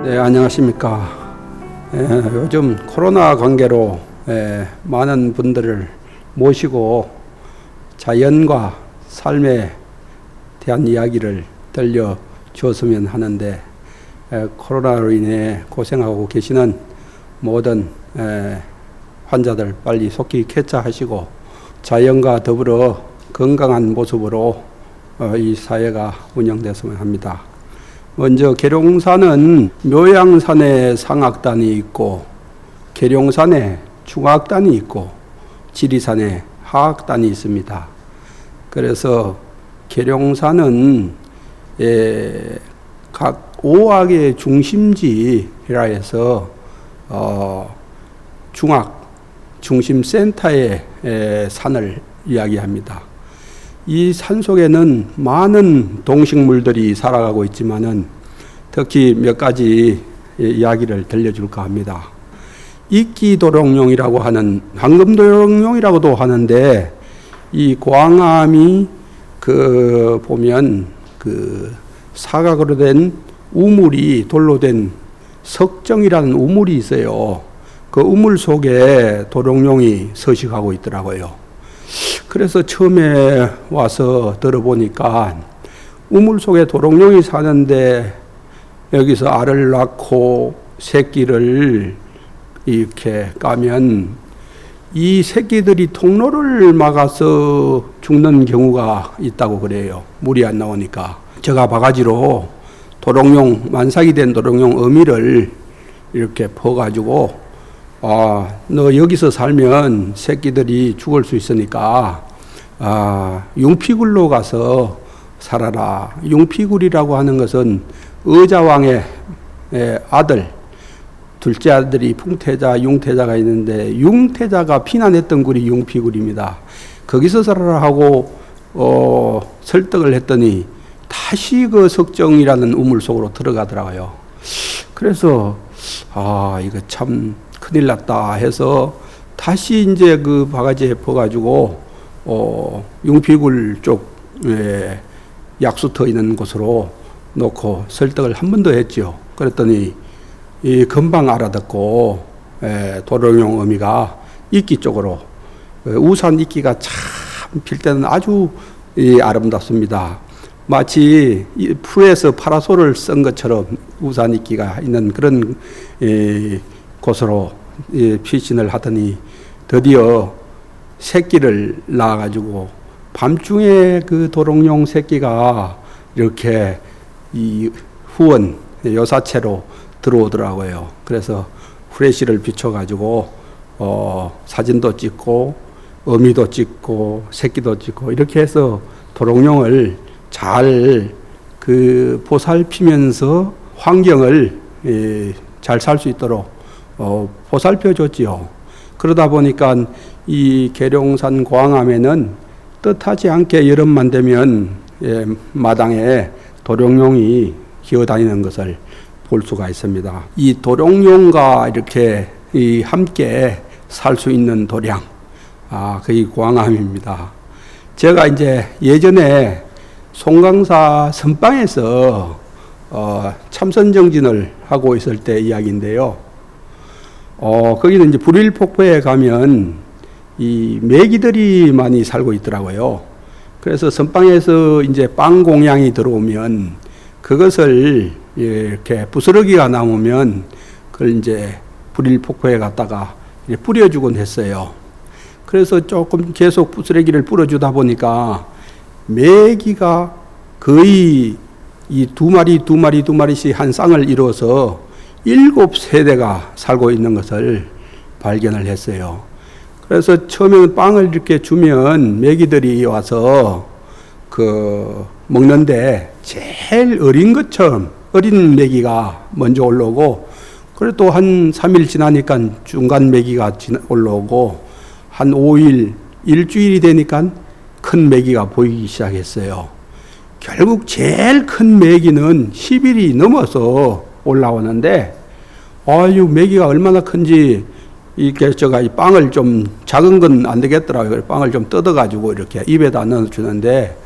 네, 안녕하십니까. 요즘 코로나 관계로 많은 분들을 모시고 자연과 삶에 대한 이야기를 들려주었으면 하는데, 코로나로 인해 고생하고 계시는 모든 환자들 빨리 속히 쾌차하시고 자연과 더불어 건강한 모습으로 이 사회가 운영됐으면 합니다. 먼저 계룡산은 묘양산에 상악단이 있고, 계룡산에 중악단이 있고, 지리산에 하악단이 있습니다. 그래서 계룡산은 각 5악의 중심지라 해서 중악 중심센터의 산을 이야기합니다. 이 산 속에는 많은 동식물들이 살아가고 있지만은 특히 몇 가지 이야기를 들려줄까 합니다. 이끼도롱뇽이라고 하는, 황금도롱뇽이라고도 하는데, 이 광암이 보면 사각으로 된 우물이, 돌로 된 석정이라는 우물이 있어요. 그 우물 속에 도롱뇽이 서식하고 있더라고요. 그래서 처음에 와서 들어보니까 우물 속에 도롱뇽이 사는데 여기서 알을 낳고 새끼를 이렇게 까면 이 새끼들이 통로를 막아서 죽는 경우가 있다고 그래요. 물이 안 나오니까. 제가 바가지로 도롱뇽, 만삭이 된 도롱뇽 어미를 이렇게 퍼가지고, 너 여기서 살면 새끼들이 죽을 수 있으니까 융피굴로 가서 살아라. 융피굴이라고 하는 것은 의자왕의 아들, 둘째 아들이 풍태자, 융태자가 있는데, 융태자가 피난했던 굴이 융피굴입니다. 거기서 살아라 하고 설득을 했더니 다시 그 석정이라는 우물 속으로 들어가더라고요. 그래서 이거 참 큰일 났다 해서 다시 이제 그 바가지에 퍼가지고 융피굴 쪽에 약수터 있는 곳으로 놓고 설득을 한 번 더 했죠. 그랬더니 금방 알아듣고 도롱뇽 어미가 이끼 쪽으로, 우산 이끼가 참 필 때는 아주 아름답습니다. 마치 풀에서 파라솔을 쓴 것처럼 우산 이끼가 있는 그런 곳으로 피신을 하더니 드디어 새끼를 낳아가지고 밤중에 그 도롱뇽 새끼가 이렇게 이 후원 요사체로 들어오더라고요. 그래서 후레쉬를 비춰가지고 사진도 찍고 어미도 찍고 새끼도 찍고 이렇게 해서 도롱뇽을 잘 보살피면서 환경을 잘 살 수 있도록 보살펴 줬지요. 그러다 보니까 이 계룡산 광암에는 뜻하지 않게 여름만 되면 마당에 도롱뇽이 기어다니는 것을 볼 수가 있습니다. 이 도롱뇽과 이렇게 함께 살 수 있는 도량, 그게 광암입니다. 제가 이제 예전에 송강사 선방에서 참선정진을 하고 있을 때 이야기인데요. 거기는 이제 불일폭포에 가면 이 메기들이 많이 살고 있더라고요. 그래서 선방에서 이제 빵 공양이 들어오면 그것을 이렇게 부스러기가 남으면 그걸 이제 불일폭포에 갔다가 뿌려주곤 했어요. 그래서 조금 계속 부스러기를 뿌려주다 보니까 메기가 거의 이 두 마리씩 한 쌍을 이루어서 7세대가 살고 있는 것을 발견을 했어요. 그래서 처음에는 빵을 이렇게 주면 메기들이 와서 먹는데 제일 어린 것처럼 어린 메기가 먼저 올라오고, 그리고 또 한 3일 지나니까 중간 메기가 올라오고, 한 5일, 일주일이 되니까 큰 메기가 보이기 시작했어요. 결국 제일 큰 메기는 10일이 넘어서 올라오는데, 메기가 얼마나 큰지, 이 빵을 좀, 작은 건 안 되겠더라고요. 빵을 좀 뜯어가지고 이렇게 입에다 넣어주는데,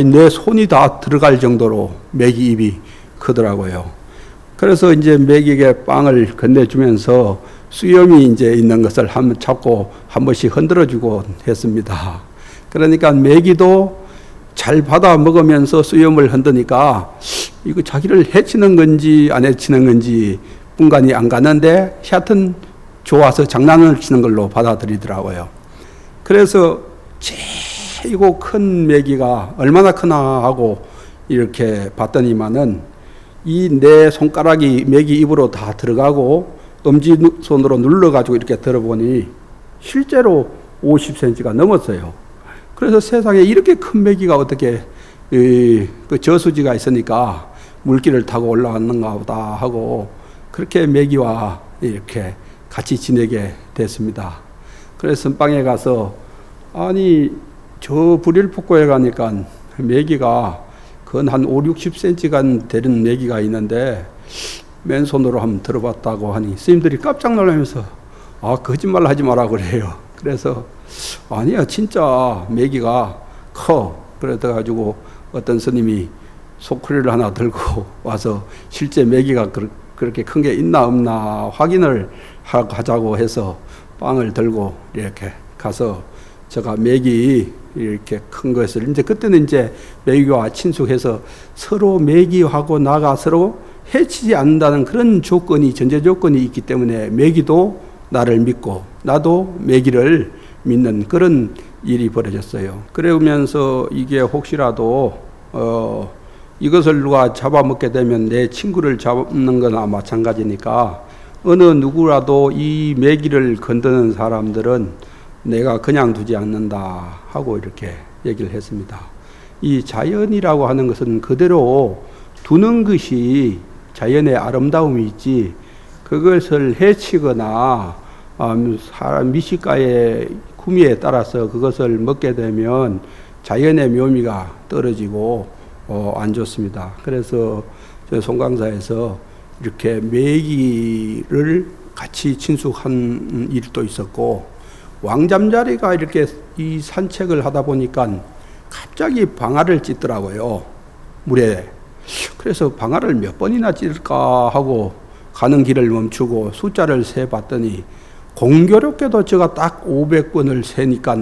내 손이 다 들어갈 정도로 메기 입이 크더라고요. 그래서 이제 매기에게 빵을 건네주면서 수염이 이제 있는 것을 한번 잡고 한 번씩 흔들어주고 했습니다. 그러니까 매기도 잘 받아 먹으면서 수염을 흔드니까 이거 자기를 해치는 건지 안 해치는 건지 분간이 안 가는데 하여튼 좋아서 장난을 치는 걸로 받아들이더라고요. 그래서 이거 큰 메기가 얼마나 크나 하고 이렇게 봤더니만은 이 내 손가락이 메기 입으로 다 들어가고 엄지손으로 눌러가지고 이렇게 들어보니 실제로 50cm가 넘었어요. 그래서 세상에 이렇게 큰 메기가 어떻게 그 저수지가 있으니까 물길을 타고 올라왔는가 보다 하고 그렇게 메기와 이렇게 같이 지내게 됐습니다. 그래서 선방에 가서 아니 저 불일폭포에 가니까 메기가 건 한 5, 60cm가 되는 메기가 있는데 맨손으로 한번 들어봤다고 하니 스님들이 깜짝 놀라면서 아 거짓말 하지 마라 그래요. 그래서 아니야 진짜 메기가 커. 그래가지고 어떤 스님이 소쿠리를 하나 들고 와서 실제 메기가 그렇게 큰 게 있나 없나 확인을 하자고 해서 빵을 들고 이렇게 가서 제가 메기 이렇게 큰 것을 이제 그때는 이제 메기와 친숙해서 서로 메기하고 나가 서로 해치지 않는다는 그런 조건이 전제 조건이 있기 때문에 메기도 나를 믿고 나도 메기를 믿는 그런 일이 벌어졌어요. 그러면서 이게 혹시라도 이것을 누가 잡아먹게 되면 내 친구를 잡는 거나 마찬가지니까 어느 누구라도 이 메기를 건드는 사람들은 내가 그냥 두지 않는다 하고 이렇게 얘기를 했습니다. 이 자연이라고 하는 것은 그대로 두는 것이 자연의 아름다움이 있지 그것을 해치거나 사람 미식가의 구미에 따라서 그것을 먹게 되면 자연의 묘미가 떨어지고 안 좋습니다. 그래서 저 송강사에서 이렇게 메기를 같이 친숙한 일도 있었고 왕잠자리가 이렇게 이 산책을 하다 보니까 갑자기 방아를 찢더라고요. 물에. 그래서 방아를 몇 번이나 찢을까 하고 가는 길을 멈추고 숫자를 세봤더니 공교롭게도 제가 딱 500번을 세니까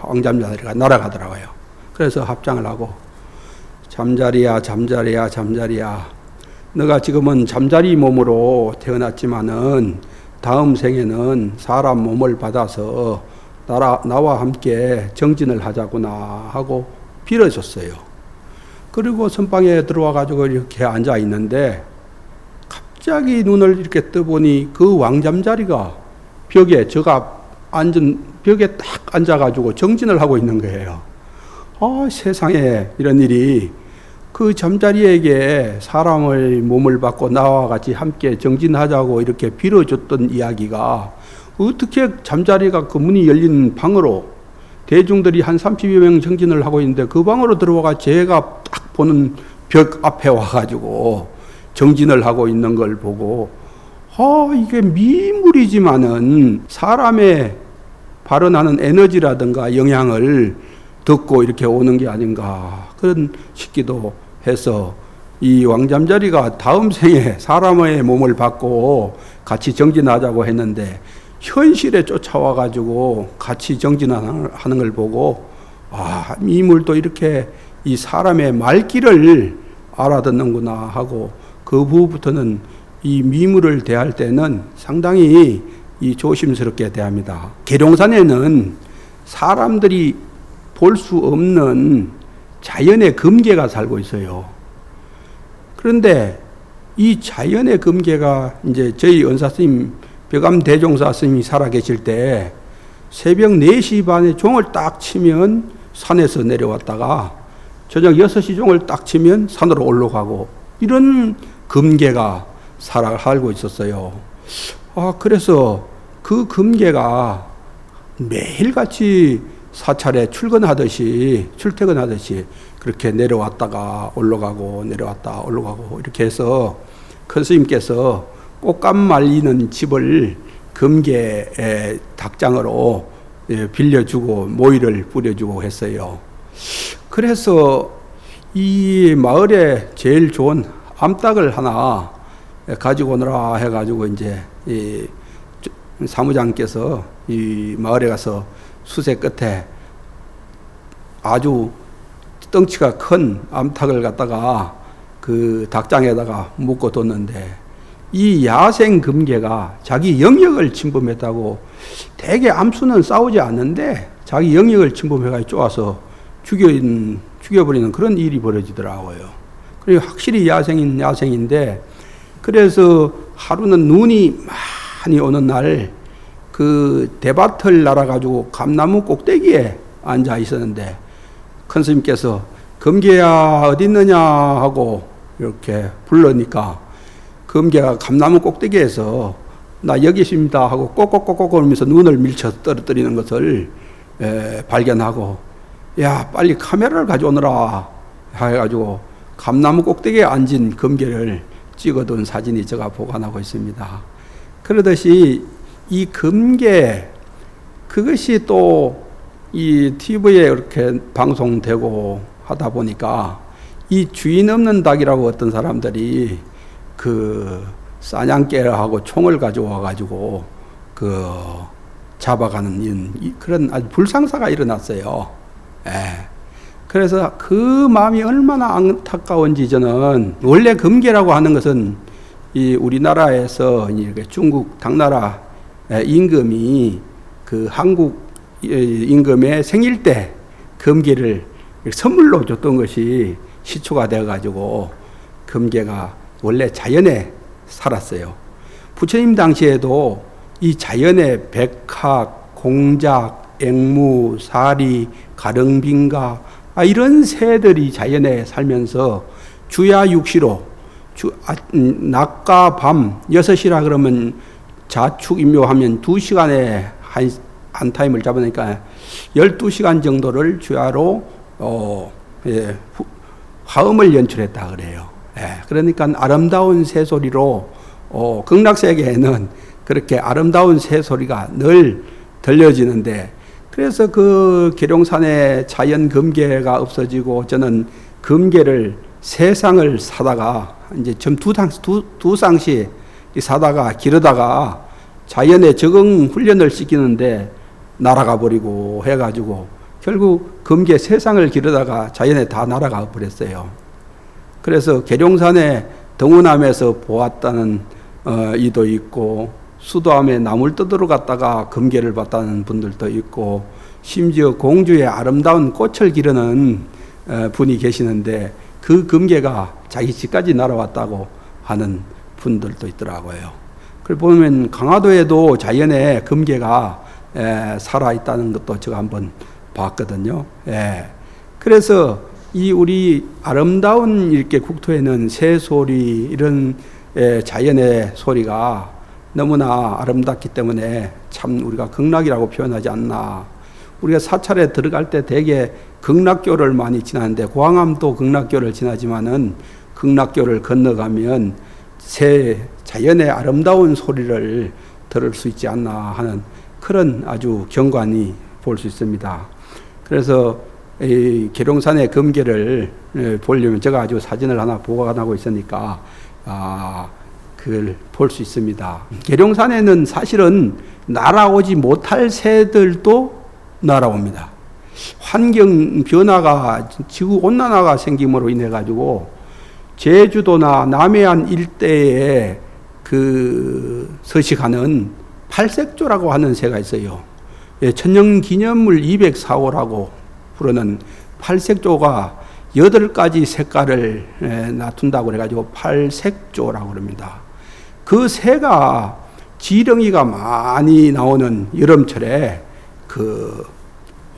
왕잠자리가 날아가더라고요. 그래서 합장을 하고 잠자리야 잠자리야 잠자리야 너가 지금은 잠자리 몸으로 태어났지만은 다음 생에는 사람 몸을 받아서 나와 함께 정진을 하자구나 하고 빌어줬어요. 그리고 선방에 들어와 가지고 이렇게 앉아 있는데 갑자기 눈을 이렇게 떠보니 그 왕잠자리가 벽에 제가 앉은 벽에 딱 앉아 가지고 정진을 하고 있는 거예요. 아, 세상에 이런 일이 그 잠자리에게 사람의 몸을 받고 나와 같이 함께 정진하자고 이렇게 빌어줬던 이야기가 어떻게 잠자리가 그 문이 열린 방으로 대중들이 한 30여 명 정진을 하고 있는데 그 방으로 들어와가 제가 딱 보는 벽 앞에 와가지고 정진을 하고 있는 걸 보고 이게 미물이지만은 사람의 발언하는 에너지라든가 영향을 듣고 이렇게 오는 게 아닌가 그런 싶기도 해서 이 왕잠자리가 다음 생에 사람의 몸을 받고 같이 정진하자고 했는데 현실에 쫓아와 가지고 같이 정진하는 걸 보고 미물도 이렇게 이 사람의 말귀를 알아듣는구나 하고 그 후부터는 이 미물을 대할 때는 상당히 이 조심스럽게 대합니다. 계룡산에는 사람들이 볼 수 없는 자연의 금계가 살고 있어요. 그런데 이 자연의 금계가 이제 저희 은사스님 벽암대종사 스님이 살아계실 때 새벽 4시 반에 종을 딱 치면 산에서 내려왔다가 저녁 6시 종을 딱 치면 산으로 올라가고 이런 금계가 살고 있었어요. 그래서 그 금계가 매일같이 사찰에 출퇴근하듯이 그렇게 내려왔다가 올라가고 내려왔다 올라가고 이렇게 해서 큰 스님께서 꽃감 말리는 집을 금계의 닭장으로 빌려주고 모이를 뿌려주고 했어요. 그래서 이 마을에 제일 좋은 암탉을 하나 가지고 오너라 해가지고 이제 이 사무장께서 이 마을에 가서 수세 끝에 아주 덩치가 큰 암탉을 갖다가 그 닭장에다가 묶어뒀는데 이 야생 금괴가 자기 영역을 침범했다고 대개 암수는 싸우지 않는데 자기 영역을 침범해가지고 쪼아서 죽여버리는 그런 일이 벌어지더라고요. 그리고 확실히 야생인데 그래서 하루는 눈이 많이 오는 날 그 대밭을 날아가지고 감나무 꼭대기에 앉아 있었는데 큰 스님께서 금괴야 어디 있느냐 하고 이렇게 불러니까 금괴가 감나무 꼭대기에서 나 여기 있습니다 하고 꼭꼭꼭꼭 그러면서 눈을 밀쳐 떨어뜨리는 것을 발견하고 야 빨리 카메라를 가져오너라 해가지고 감나무 꼭대기에 앉은 금괴를 찍어둔 사진이 제가 보관하고 있습니다. 그러듯이 이 금괴 그것이 또 이 TV에 이렇게 방송되고 하다 보니까 이 주인 없는 닭이라고 어떤 사람들이 그 사냥개하고 총을 가져와 가지고 그 잡아가는 그런 아주 불상사가 일어났어요. 그래서 그 마음이 얼마나 안타까운지 저는 원래 금괴라고 하는 것은 이 우리나라에서 이렇게 중국 당나라 임금이 그 한국 임금의 생일 때 금괴를 선물로 줬던 것이 시초가 되어가지고 금괴가 원래 자연에 살았어요. 부처님 당시에도 이 자연의 백학, 공작, 앵무, 사리, 가릉빙가 이런 새들이 자연에 살면서 주야 육시로 낮과 밤 6시라 그러면 자축인묘하면 2시간에 한 타임을 잡으니까 12시간 정도를 주야로 화음을 연출했다 그래요. 그러니까 아름다운 새소리로 극락세계에는 그렇게 아름다운 새소리가 늘 들려지는데 그래서 그 계룡산에 자연 금괴가 없어지고 저는 금괴를 3쌍을 사다가 이제 좀 두 쌍씩 사다가 기르다가 자연에 적응 훈련을 시키는데 날아가 버리고 해가지고 결국 금괴 3쌍을 기르다가 자연에 다 날아가 버렸어요. 그래서 계룡산에 등우남에서 보았다는 이도 있고 수도암에 나물 뜯으러 갔다가 금괴를 봤다는 분들도 있고 심지어 공주의 아름다운 꽃을 기르는 분이 계시는데 그 금괴가 자기 집까지 날아왔다고 하는 분들도 있더라고요. 그걸 보면 강화도에도 자연에 금괴가 살아있다는 것도 제가 한번 봤거든요. 그래서 이 우리 아름다운 이렇게 국토에는 새소리 이런 자연의 소리가 너무나 아름답기 때문에 참 우리가 극락이라고 표현하지 않나. 우리가 사찰에 들어갈 때 대개 극락교를 많이 지나는데 광암도 극락교를 지나지만은 극락교를 건너가면 자연의 아름다운 소리를 들을 수 있지 않나 하는 그런 아주 경관이 볼 수 있습니다. 그래서 이 계룡산의 금괴를 보려면 제가 아주 사진을 하나 보관하고 있으니까 그걸 볼 수 있습니다. 계룡산에는 사실은 날아오지 못할 새들도 날아옵니다. 환경 변화가 지구 온난화가 생김으로 인해 가지고 제주도나 남해안 일대에 그 서식하는 팔색조라고 하는 새가 있어요. 천년기념물 204호라고 부르는 팔색조가 8가지 색깔을 나툰다고 그래가지고 팔색조라고 그럽니다. 그 새가 지렁이가 많이 나오는 여름철에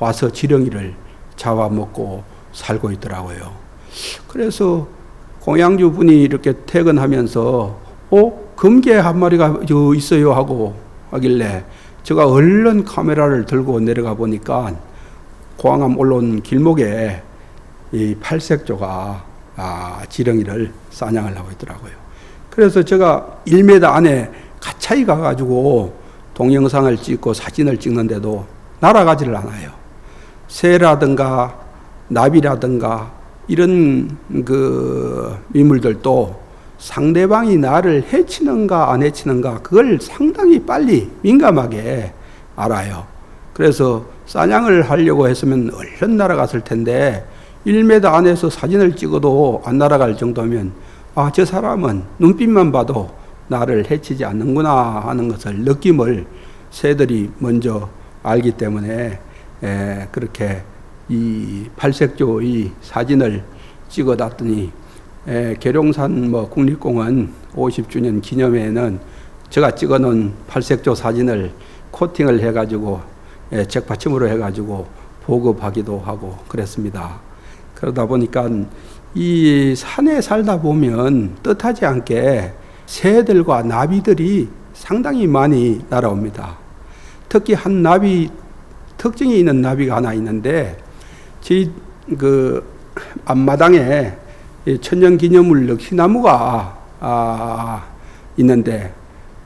와서 지렁이를 잡아먹고 살고 있더라고요. 그래서 공양주 분이 이렇게 퇴근하면서 금괴 한 마리가 있어요 하고 하길래 제가 얼른 카메라를 들고 내려가 보니까 광암 올라온 길목에 이 팔색조가 지렁이를 사냥을 하고 있더라고요. 그래서 제가 1m 안에 가차이 가가지고 동영상을 찍고 사진을 찍는데도 날아가지를 않아요. 새라든가 나비라든가 이런 그 미물들도 상대방이 나를 해치는가 안 해치는가 그걸 상당히 빨리 민감하게 알아요. 그래서 사냥을 하려고 했으면 얼른 날아갔을 텐데 1m 안에서 사진을 찍어도 안 날아갈 정도면 아, 저 사람은 눈빛만 봐도 나를 해치지 않는구나 하는 것을 느낌을 새들이 먼저 알기 때문에 그렇게 이 팔색조 이 사진을 찍어놨더니 계룡산 국립공원 50주년 기념회에는 제가 찍어놓은 팔색조 사진을 코팅을 해가지고 책받침으로 해가지고 보급하기도 하고 그랬습니다. 그러다 보니까 이 산에 살다 보면 뜻하지 않게 새들과 나비들이 상당히 많이 날아옵니다. 특히 한 나비, 특징이 있는 나비가 하나 있는데, 저희 그 앞마당에 천년기념물 넋이나무가 있는데,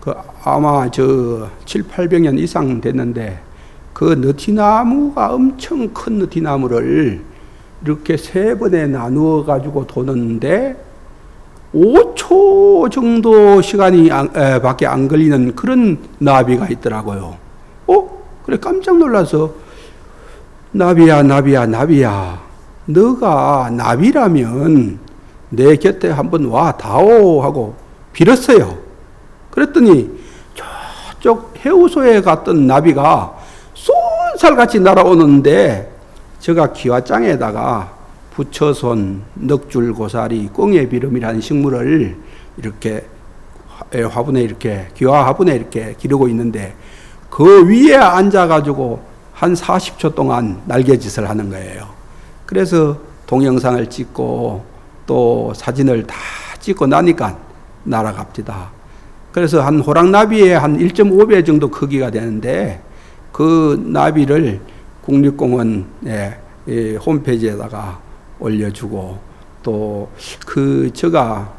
그 아마 저 700~800년 이상 됐는데, 그 넋이나무가 엄청 큰 넋이나무를 이렇게 3번에 나누어 가지고 도는데 5초 정도 시간이 밖에 안 걸리는 그런 나비가 있더라고요. 그래 깜짝 놀라서 나비야 너가 나비라면 내 곁에 한번 와 다오 하고 빌었어요. 그랬더니 저쪽 해우소에 갔던 나비가 쏜살같이 날아오는데 제가 기와장에다가 부처손, 넉줄고사리, 꽁예비름이라는 식물을 이렇게 화분에 이렇게 기와 화분에 이렇게 기르고 있는데 그 위에 앉아가지고 한 40초 동안 날개짓을 하는 거예요. 그래서 동영상을 찍고 또 사진을 다 찍고 나니까 날아갑니다. 그래서 한 호랑나비의 한 1.5배 정도 크기가 되는데 그 나비를 국립공원 홈페이지에다가 올려주고 또 제가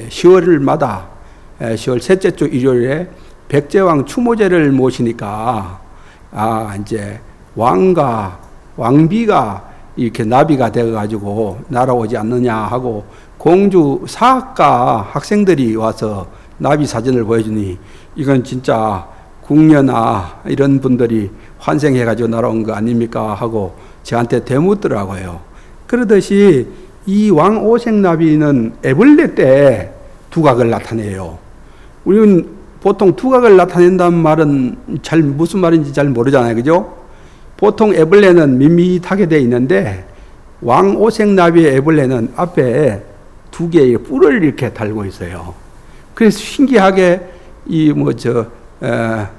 10월마다 10월 셋째 주 일요일에 백제왕 추모제를 모시니까 이제 왕과 왕비가 이렇게 나비가 되어가지고 날아오지 않느냐 하고 공주 사학과 학생들이 와서 나비 사진을 보여주니 이건 진짜 궁녀나 이런 분들이 환생해가지고 날아온 거 아닙니까 하고 저한테 되묻더라고요. 그러듯이 이 왕오색나비는 애벌레 때 두각을 나타내요. 우리는 보통 두각을 나타낸다는 말은 무슨 말인지 잘 모르잖아요. 그죠? 보통 애벌레는 밋밋하게 되어 있는데 왕오색나비의 애벌레는 앞에 2개의 뿔을 이렇게 달고 있어요. 그래서 신기하게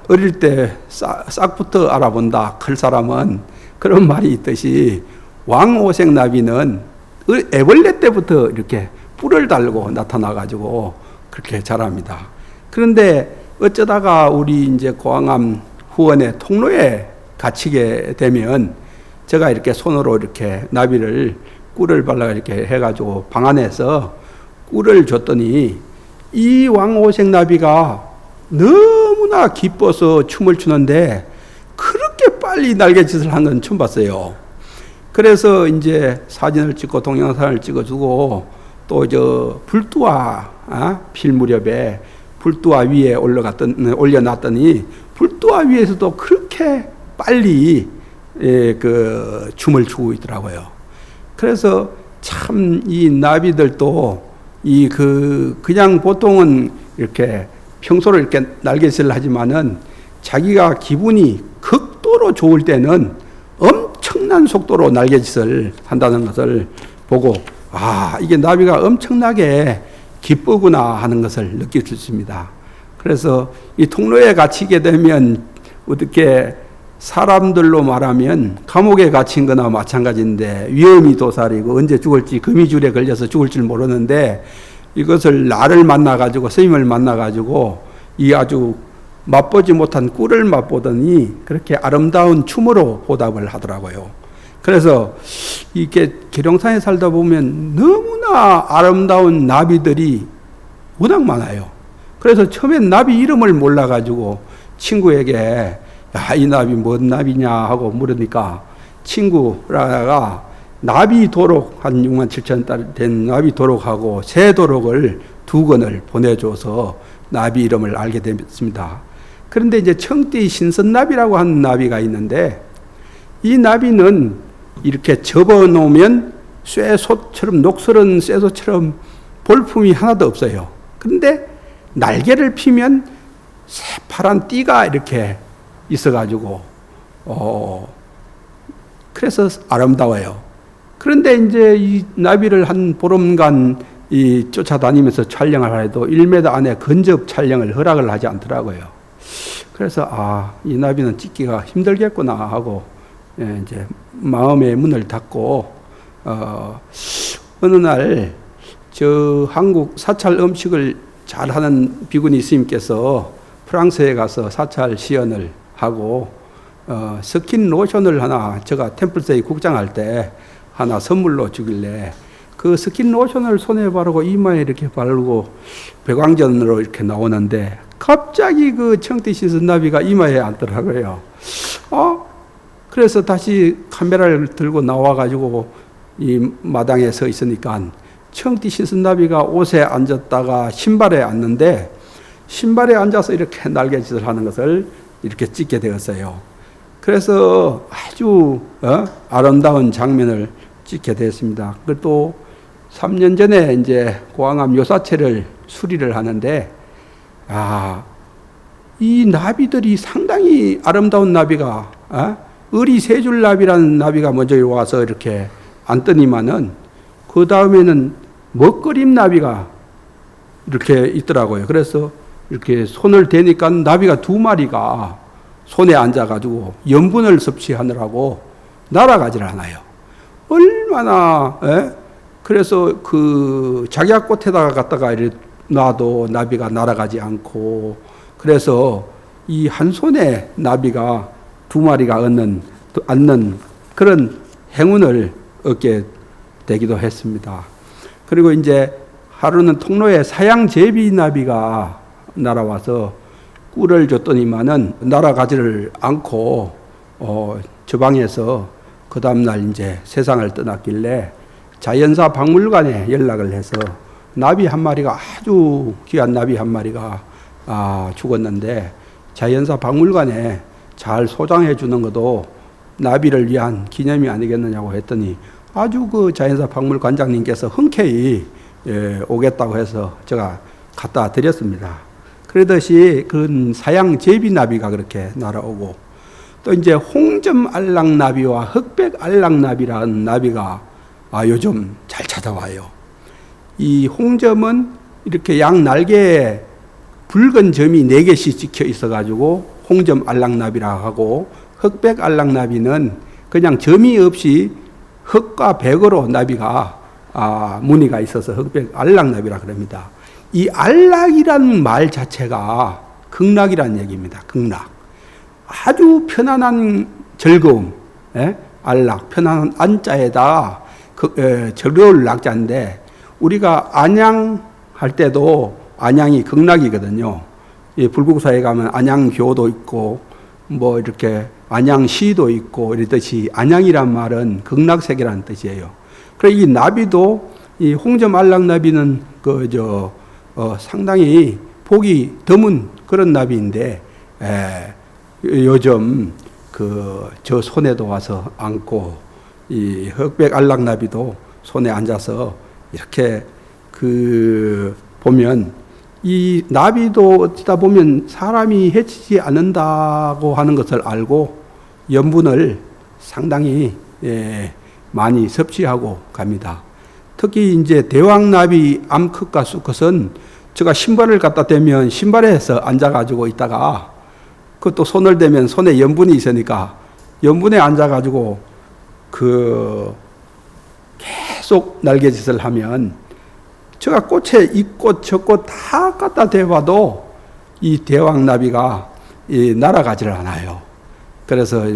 어릴 때 싹부터 알아본다 클 사람은 그런 말이 있듯이 왕오색나비는 애벌레 때부터 이렇게 뿔을 달고 나타나가지고 그렇게 자랍니다. 그런데 어쩌다가 우리 이제 고항암 후원의 통로에 갇히게 되면 제가 이렇게 손으로 이렇게 나비를 꿀을 발라 이렇게 해가지고 방 안에서 꿀을 줬더니 이 왕오색나비가 너무나 기뻐서 춤을 추는데 그렇게 빨리 날개짓을 한 건 처음 봤어요. 그래서 이제 사진을 찍고 동영상을 찍어주고 또 불두화 필 무렵에 불두화 위에 올려놨더니 불두화 위에서도 그렇게 빨리 그 춤을 추고 있더라고요. 그래서 참 이 나비들도 그냥 보통은 이렇게 평소로 이렇게 날개짓을 하지만은 자기가 기분이 극도로 좋을 때는 엄청난 속도로 날개짓을 한다는 것을 보고 이게 나비가 엄청나게 기쁘구나 하는 것을 느낄 수 있습니다. 그래서 이 통로에 갇히게 되면 어떻게 사람들로 말하면 감옥에 갇힌 거나 마찬가지인데 위험이 도살이고 언제 죽을지 거미줄에 걸려서 죽을 줄 모르는데 이것을 나를 만나가지고 스님을 만나가지고 이 아주 맛보지 못한 꿀을 맛보더니 그렇게 아름다운 춤으로 보답을 하더라고요. 그래서 이게 계룡산에 살다 보면 너무나 아름다운 나비들이 워낙 많아요. 그래서 처음엔 나비 이름을 몰라가지고 친구에게 이 나비 뭔 나비냐 하고 물으니까 친구라가 나비 도록 한 67,000달 된 나비 도록하고 새 도록을 2건을 보내줘서 나비 이름을 알게 됐습니다. 그런데 이제 청띠 신선나비라고 하는 나비가 있는데, 이 나비는 이렇게 접어놓으면 쇠소처럼, 녹슬은 쇠소처럼 볼품이 하나도 없어요. 그런데 날개를 피면 새파란 띠가 이렇게 있어가지고, 그래서 아름다워요. 그런데 이제 이 나비를 한 보름간 쫓아다니면서 촬영을 해도 1m 안에 근접 촬영을 허락을 하지 않더라고요. 그래서 이 나비는 찍기가 힘들겠구나 하고 이제 마음의 문을 닫고 어느 날 저 한국 사찰 음식을 잘하는 비구니 스님께서 프랑스에 가서 사찰 시연을 하고 스킨 로션을 하나 제가 템플스테이 국장할 때 하나 선물로 주길래 그 스킨 로션을 손에 바르고 이마에 이렇게 바르고 배광전으로 이렇게 나오는데 갑자기 그 청띠 신선나비가 이마에 앉더라고요. 그래서 다시 카메라를 들고 나와가지고 이 마당에 서 있으니까 청띠 신선나비가 옷에 앉았다가 신발에 앉는데 신발에 앉아서 이렇게 날개짓을 하는 것을 이렇게 찍게 되었어요. 그래서 아주 아름다운 장면을 찍게 됐습니다. 그리고 또 3년 전에 이제 고항암 요사체를 수리를 하는데 이 나비들이 상당히 아름다운 나비가 의리세줄나비라는 나비가 먼저 와서 이렇게 앉더니만은 그 다음에는 먹거림나비가 이렇게 있더라고요. 그래서 이렇게 손을 대니까 나비가 2마리가 손에 앉아가지고 염분을 섭취하느라고 날아가질 않아요. 얼마나 그래서 그 작약꽃에다가 갖다가 이렇게 놔도 나비가 날아가지 않고, 그래서 이 한 손에 나비가 2마리가 앉는 그런 행운을 얻게 되기도 했습니다. 그리고 이제 하루는 통로에 사양제비나비가 날아와서 꿀을 줬더니만은 날아가지를 않고 저 방에서 그 다음날 이제 세상을 떠났길래 자연사 박물관에 연락을 해서 나비 한 마리가, 아주 귀한 나비 한 마리가 죽었는데 자연사 박물관에 잘 소장해 주는 것도 나비를 위한 기념이 아니겠느냐고 했더니 아주 그 자연사 박물관장님께서 흔쾌히 오겠다고 해서 제가 갖다 드렸습니다. 그러듯이 그 사양 제비나비가 그렇게 날아오고, 또 이제 홍점알락나비와 흑백알락나비라는 나비가 요즘 잘 찾아와요. 이 홍점은 이렇게 양 날개에 붉은 점이 4개씩 찍혀 있어가지고 홍점알락나비라고 하고, 흑백알락나비는 그냥 점이 없이 흑과 백으로 나비가 무늬가 있어서 흑백알락나비라 그럽니다. 이 알락이라는 말 자체가 극락이라는 얘기입니다. 극락. 아주 편안한 즐거움, 알락, 편안한 안자에다 즐거울 낙자인데, 우리가 안양할 때도 안양이 극락이거든요. 이 불국사에 가면 안양교도 있고 뭐 이렇게 안양시도 있고 이랬듯이 안양이란 말은 극락세계라는 뜻이에요. 그래서 이 나비도, 이 홍점알락나비는 상당히 복이 드문 그런 나비인데 요즘 저 손에도 와서 앉고, 이 흑백알락나비도 손에 앉아서 이렇게 보면 이 나비도 어찌다 보면 사람이 해치지 않는다고 하는 것을 알고 염분을 상당히 많이 섭취하고 갑니다. 특히 이제 대왕나비 암컷과 수컷은 제가 신발을 갖다 대면 신발에서 앉아가지고 있다가 그것도 손을 대면 손에 염분이 있으니까 염분에 앉아가지고 계속 날개짓을 하면 제가 꽃에 이 꽃 저 꽃 다 갖다 대봐도 이 대왕나비가 날아가지를 않아요. 그래서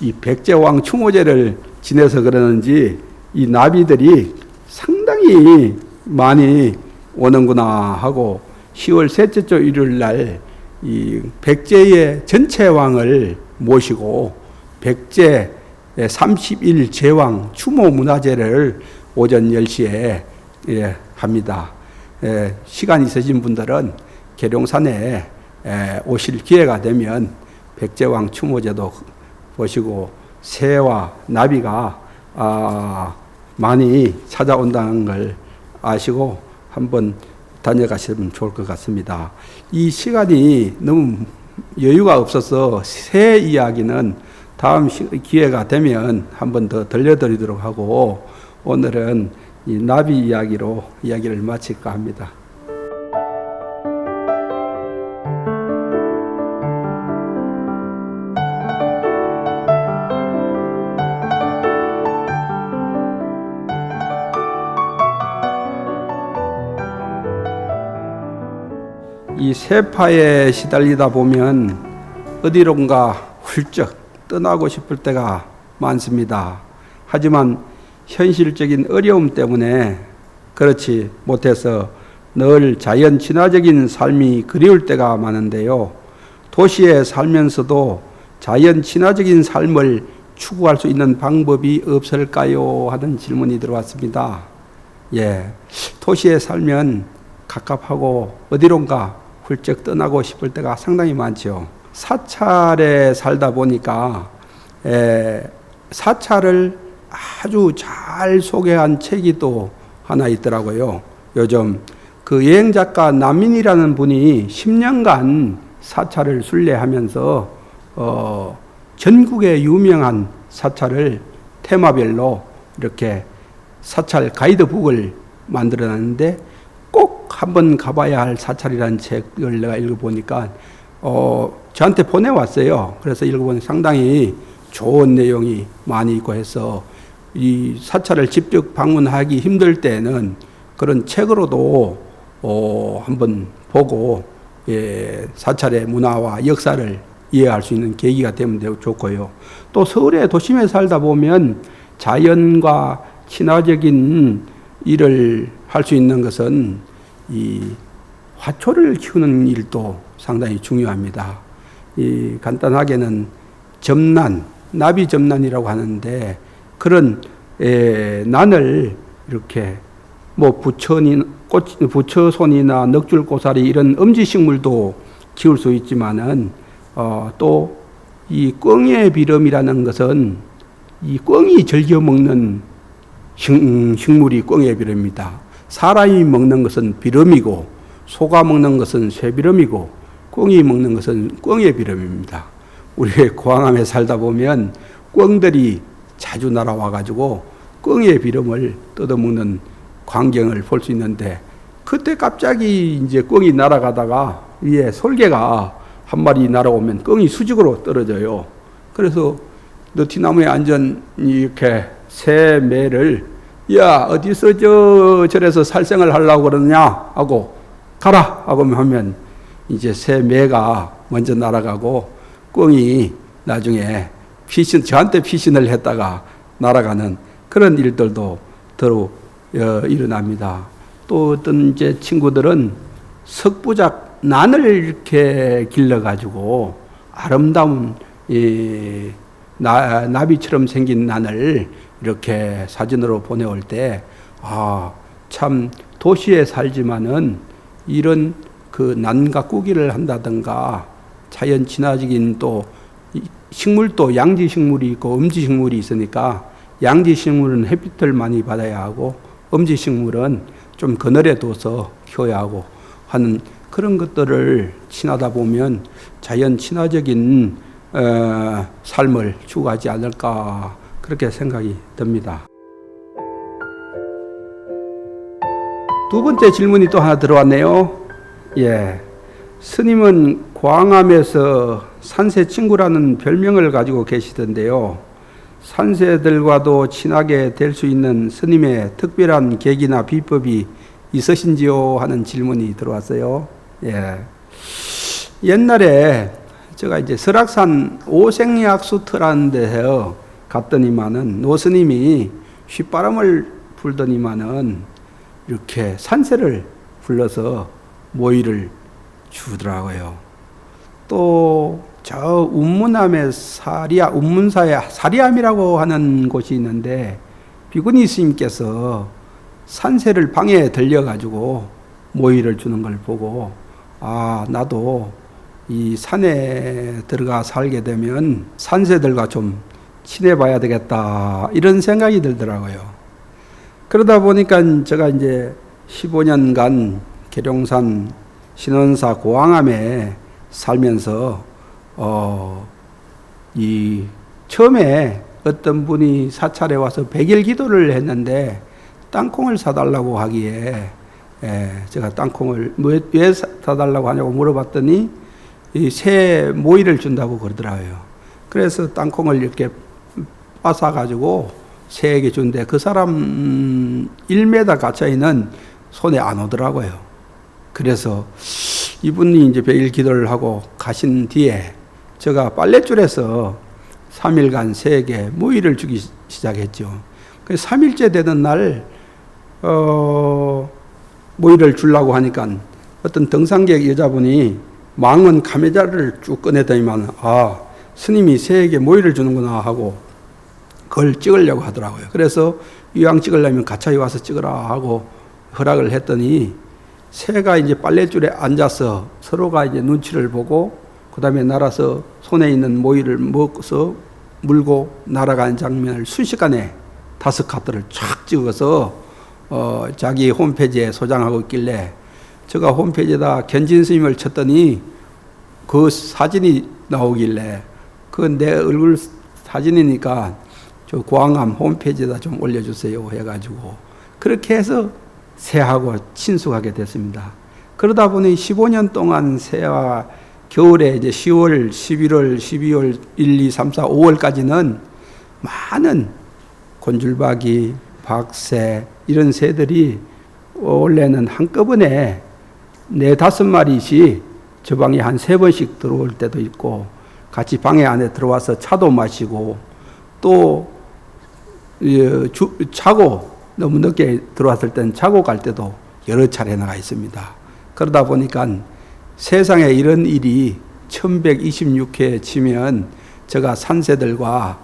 이 백제왕 추모제를 지내서 그러는지 이 나비들이 상당히 많이 오는구나 하고, 10월 셋째 주 일요일 날 이 백제의 전체 왕을 모시고 백제 30일 제왕 추모 문화제를 오전 10시에 합니다. 시간 있으신 분들은 계룡산에 오실 기회가 되면 백제왕 추모제도 보시고 새와 나비가 많이 찾아온다는 걸 아시고 한번 다녀가시면 좋을 것 같습니다. 이 시간이 너무 여유가 없어서 새 이야기는 다음 기회가 되면 한번 더 들려드리도록 하고, 오늘은 이 나비 이야기로 이야기를 마칠까 합니다. 이 세파에 시달리다 보면 어디론가 훌쩍 떠나고 싶을 때가 많습니다. 하지만 현실적인 어려움 때문에 그렇지 못해서 늘 자연 친화적인 삶이 그리울 때가 많은데요. 도시에 살면서도 자연 친화적인 삶을 추구할 수 있는 방법이 없을까요? 하는 질문이 들어왔습니다. 도시에 살면 갑갑하고 어디론가 훌쩍 떠나고 싶을 때가 상당히 많죠. 사찰에 살다 보니까 사찰을 아주 잘 소개한 책이 또 하나 있더라고요. 요즘 그 여행작가 남민이라는 분이 10년간 사찰을 순례하면서 전국의 유명한 사찰을 테마별로 이렇게 사찰 가이드북을 만들어놨는데, 꼭 한번 가봐야 할 사찰이라는 책을 내가 읽어보니까 저한테 보내왔어요. 그래서 읽어보니 상당히 좋은 내용이 많이 있고 해서 이 사찰을 직접 방문하기 힘들 때는 그런 책으로도 한번 보고 사찰의 문화와 역사를 이해할 수 있는 계기가 되면 좋고요. 또 서울의 도심에 살다 보면 자연과 친화적인 일을 할 수 있는 것은 이 화초를 키우는 일도 상당히 중요합니다. 이 간단하게는 점난, 나비 점난이라고 하는데, 그런 난을 이렇게 뭐 부처손이나 넉줄고사리 이런 음지식물도 키울 수 있지만은 또 이 꿩의 비름이라는 것은 이 꿩이 즐겨 먹는 식물이 꿩의 비름입니다. 사람이 먹는 것은 비름이고, 소가 먹는 것은 쇠비름이고, 꿩이 먹는 것은 꿩의 비름입니다. 우리 고항암에 살다 보면 꿩들이 자주 날아와가지고 꿩의 비름을 뜯어먹는 광경을 볼 수 있는데, 그때 갑자기 이제 꿩이 날아가다가 위에 솔개가 한 마리 날아오면 꿩이 수직으로 떨어져요. 그래서 느티나무에 앉은 이렇게 새 매를 야, 어디서 저래서 살생을 하려고 그러느냐 하고 가라 하고 하면 이제 새 매가 먼저 날아가고 꿩이 나중에 저한테 피신을 했다가 날아가는 그런 일들도 일어납니다. 또 어떤 이제 친구들은 석부작 난을 이렇게 길러가지고 아름다운 나비처럼 생긴 난을 이렇게 사진으로 보내올 때, 참 도시에 살지만은 이런 그 난 가꾸기를 한다든가 자연 친화적인 또 식물도 양지식물이 있고 음지식물이 있으니까, 양지식물은 햇빛을 많이 받아야 하고 음지식물은 좀 그늘에 둬서 키워야 하고 하는 그런 것들을 지나다 보면 자연 친화적인 삶을 추구하지 않을까, 그렇게 생각이 듭니다. 두 번째 질문이 또 하나 들어왔네요. 스님은 광암에서 산새 친구라는 별명을 가지고 계시던데요. 산새들과도 친하게 될 수 있는 스님의 특별한 계기나 비법이 있으신지요? 하는 질문이 들어왔어요. 옛날에 제가 이제 설악산 오생약수터라는 데서 갔더니만은 노스님이 휘바람을 불더니만은 이렇게 산새를 불러서 모이를 주더라고요. 또 저 운문암의 운문사의 사리암이라고 하는 곳이 있는데 비구니 스님께서 산새를 방에 들려가지고 모이를 주는 걸 보고 나도 이 산에 들어가 살게 되면 산새들과 좀 친해봐야 되겠다 이런 생각이 들더라고요. 그러다 보니까 제가 이제 15년간 계룡산 신원사 고왕암에 살면서 이 처음에 어떤 분이 사찰에 와서 100일 기도를 했는데 땅콩을 사달라고 하기에 제가 땅콩을 왜 사달라고 하냐고 물어봤더니 이 새 모이를 준다고 그러더라고요. 그래서 땅콩을 이렇게 빻아가지고 새에게 준대. 그 사람 1m 가까이는 손에 안 오더라고요. 그래서 이분이 이제 100일 기도를 하고 가신 뒤에 제가 빨랫줄에서 3일간 새에게 모이를 주기 시작했죠. 3일째 되는 날 모이를 주려고 하니까 어떤 등산객 여자분이 망원 카메라를 쭉 꺼내더니만 스님이 새에게 모이를 주는구나 하고 그걸 찍으려고 하더라고요. 그래서 이왕 찍으려면 가차에 와서 찍으라 하고 허락을 했더니 새가 이제 빨랫줄에 앉아서 서로가 이제 눈치를 보고 그 다음에 날아서 손에 있는 모이를 먹어서 물고 날아가는 장면을 순식간에 5카트를 쫙 찍어서 자기 홈페이지에 소장하고 있길래 제가 홈페이지에다 견진 스님을 쳤더니 그 사진이 나오길래 그건 내 얼굴 사진이니까 저 고왕암 홈페이지에다 좀 올려주세요 해가지고 그렇게 해서 새하고 친숙하게 됐습니다. 그러다 보니 15년 동안 새와 겨울에 이제 10월, 11월, 12월, 1, 2, 3, 4, 5월까지는 많은 곤줄박이, 박새 이런 새들이 원래는 한꺼번에 4-5마리씩 저 방에 한 3번씩 들어올 때도 있고 같이 방에 안에 들어와서 차도 마시고 또 자고 너무 늦게 들어왔을 땐 자고 갈 때도 여러 차례 나가 있습니다. 그러다 보니까 세상에 이런 일이 1126회 치면 제가 산새들과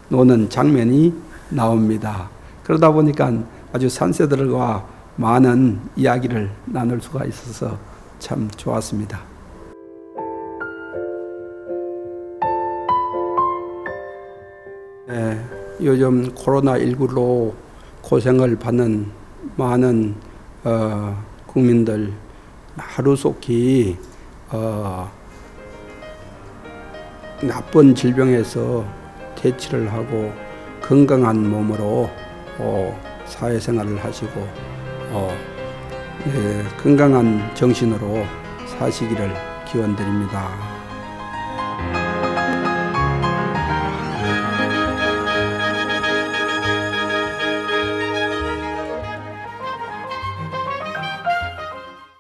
노는 장면이 나옵니다. 그러다 보니까 아주 산새들과 많은 이야기를 나눌 수가 있어서 참 좋았습니다. 요즘 코로나19로 고생을 받는 많은 국민들 하루속히 나쁜 질병에서 퇴치를 하고 건강한 몸으로 사회생활을 하시고 건강한 정신으로 사시기를 기원드립니다.